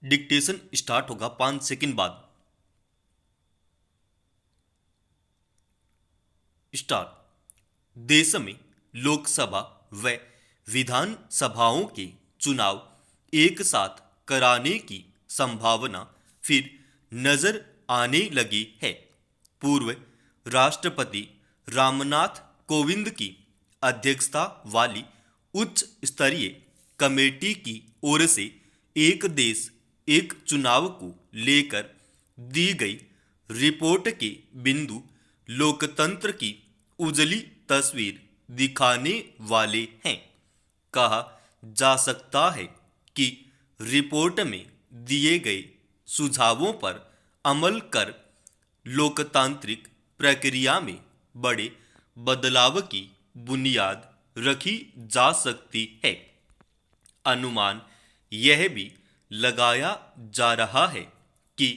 Dictation start होगा 5 second बाद। Start. देश में लोकसभा व विधान सभाओं के चुनाव एक साथ कराने की संभावना फिर नजर आने लगी है। पूर्व राष्ट्रपति रामनाथ कोविंद की अध्यक्षता वाली उच्च स्तरीय कमेटी की ओर से एक देश एक चुनाव को लेकर दी गई रिपोर्ट के बिंदु लोकतंत्र की उजली तस्वीर दिखाने वाले हैं। कहा जा सकता है कि रिपोर्ट में दिए गए सुझावों पर अमल कर लोकतांत्रिक प्रक्रिया में बड़े बदलाव की बुनियाद रखी जा सकती है। अनुमान यह भी लगाया जा रहा है कि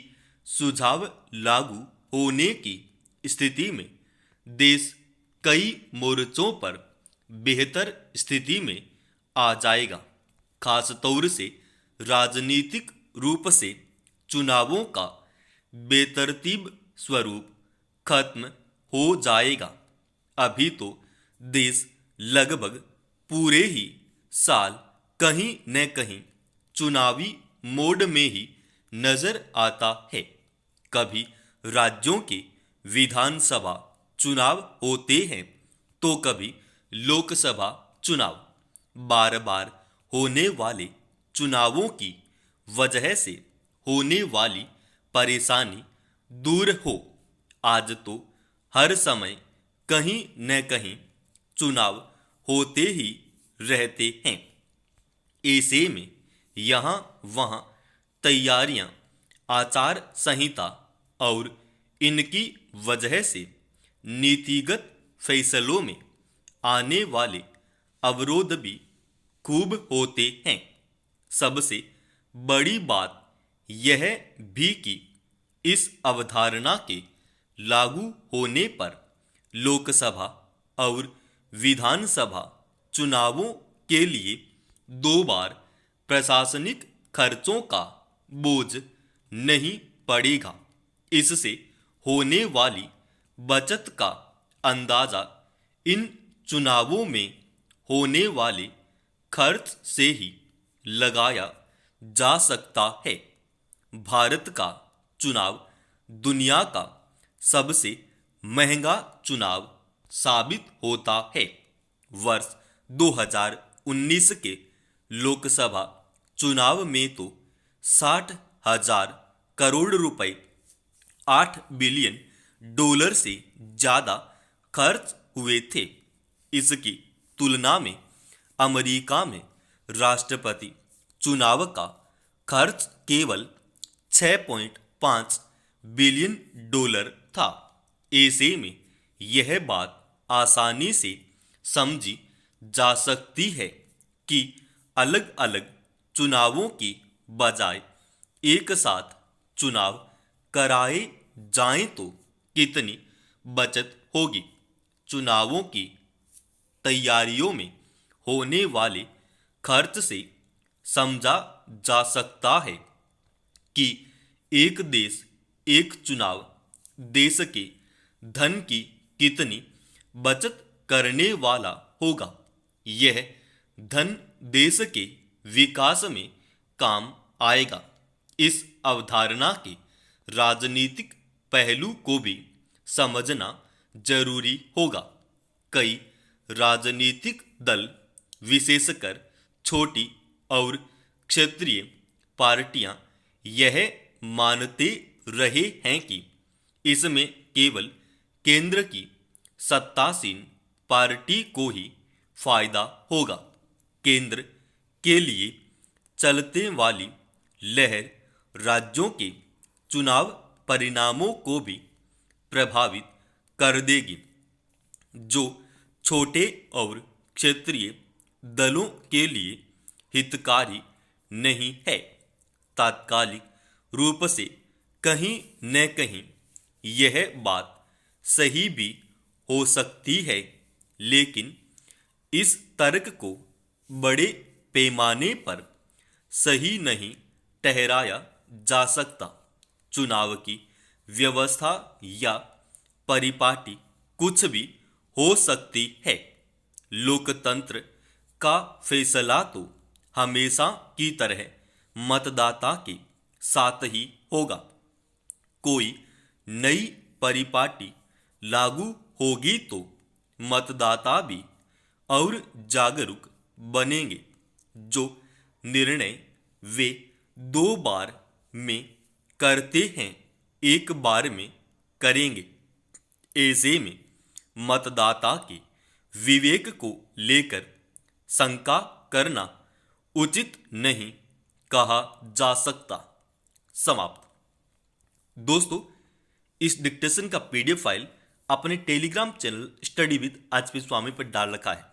सुझाव लागू होने की स्थिति में देश कई मोर्चों पर बेहतर स्थिति में आ जाएगा। खासतौर से राजनीतिक रूप से चुनावों का बेतरतीब स्वरूप खत्म हो जाएगा। अभी तो देश लगभग पूरे ही साल कहीं न कहीं चुनावी मोड में ही नजर आता है। कभी राज्यों के विधानसभा चुनाव होते हैं तो कभी लोकसभा चुनाव। बार बार होने वाले चुनावों की वजह से होने वाली परेशानी दूर हो। आज तो हर समय कहीं न कहीं चुनाव होते ही रहते हैं। ऐसे में यहाँ वहाँ तैयारियां, आचार संहिता और इनकी वजह से नीतिगत फैसलों में आने वाले अवरोध भी खूब होते हैं। सबसे बड़ी बात यह भी कि इस अवधारणा के लागू होने पर लोकसभा और विधानसभा चुनावों के लिए 2 बार प्रशासनिक खर्चों का बोझ नहीं पड़ेगा। इससे होने वाली बचत का अंदाजा इन चुनावों में होने वाले खर्च से ही लगाया जा सकता है। भारत का चुनाव दुनिया का सबसे महंगा चुनाव साबित होता है। वर्ष 2019 के लोकसभा चुनाव में तो 60,000 करोड़ रुपए, $8 बिलियन से ज्यादा खर्च हुए थे। इसकी तुलना में अमेरिका में राष्ट्रपति चुनाव का खर्च केवल $6.5 बिलियन था। ऐसे में यह बात आसानी से समझी जा सकती है कि अलग अलग चुनावों की बजाय एक साथ चुनाव कराए जाएं तो कितनी बचत होगी। चुनावों की तैयारियों में होने वाले खर्च से समझा जा सकता है कि एक देश एक चुनाव देश के धन की कितनी बचत करने वाला होगा। यह धन देश के विकास में काम आएगा। इस अवधारणा के राजनीतिक पहलू को भी समझना जरूरी होगा। कई राजनीतिक दल, विशेषकर छोटी और क्षेत्रीय पार्टियां, यह मानते रहे हैं कि इसमें केवल केंद्र की सत्तासीन पार्टी को ही फायदा होगा। केंद्र के लिए चलते वाली लहर राज्यों के चुनाव परिणामों को भी प्रभावित कर देगी, जो छोटे और क्षेत्रीय दलों के लिए हितकारी नहीं है। तात्कालिक रूप से कहीं न कहीं यह बात सही भी हो सकती है, लेकिन इस तर्क को बड़े पैमाने पर सही नहीं ठहराया जा सकता। चुनाव की व्यवस्था या परिपाटी कुछ भी हो सकती है। लोकतंत्र का फैसला तो हमेशा की तरह मतदाता के साथ ही होगा। कोई नई परिपाटी लागू होगी तो मतदाता भी और जागरूक बनेंगे। जो निर्णय वे 2 बार में करते हैं, एक बार में करेंगे। ऐसे में मतदाता के विवेक को लेकर शंका करना उचित नहीं कहा जा सकता। समाप्त। दोस्तों, इस डिक्टेशन का पीडीएफ फाइल अपने Telegram channel study with HP Swami पर डाल रखा है।